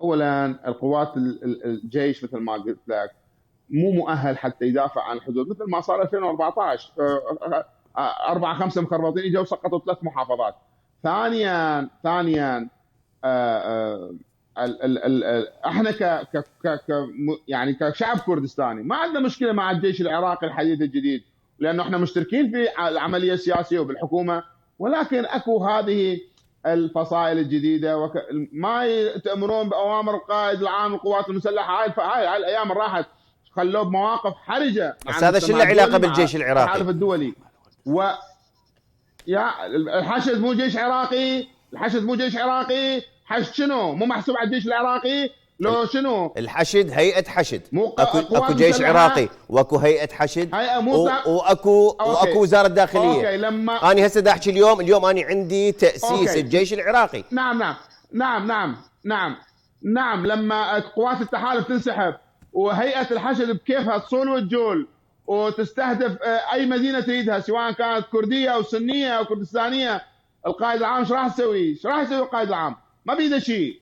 اولا القوات الجيش مثل ما قلت لك مو مؤهل حتى يدافع عن الحدود، مثل ما صار 2014 4 5 مخربطين اجوا سقطوا 3 محافظات. ثانيا احنا يعني كشعب كردستاني ما عندنا مشكله مع الجيش العراقي الحديث الجديد، لانه احنا مشتركين في العمليه السياسيه وبالحكومه، ولكن اكو هذه الفصائل الجديده ما تامرون باوامر القائد العام للقوات المسلحه. هاي الايام راحت خلوه بمواقف حرجه مع هذا شو له علاقه بالجيش العراقي؟ التحالف الدولي. يا الحشد مو جيش عراقي، الحشد مو جيش عراقي. حشد شنو؟ مو محسوب على الجيش العراقي لو شنو؟ الحشد هيئة حشد، اكو جيش مسلحة. عراقي واكو هيئة حشد واكو وزارة داخلية. أوكي. لما انا هسه دا احكي اليوم انا عندي تأسيس الجيش العراقي. نعم لما قوات التحالف تنسحب وهيئة الحشد بكيفها تصول وتجول وتستهدف اي مدينة تريدها سواء كانت كردية او سنية او كردستانية، القائد العام ايش راح يسوي؟ القائد العام ما بيده شيء.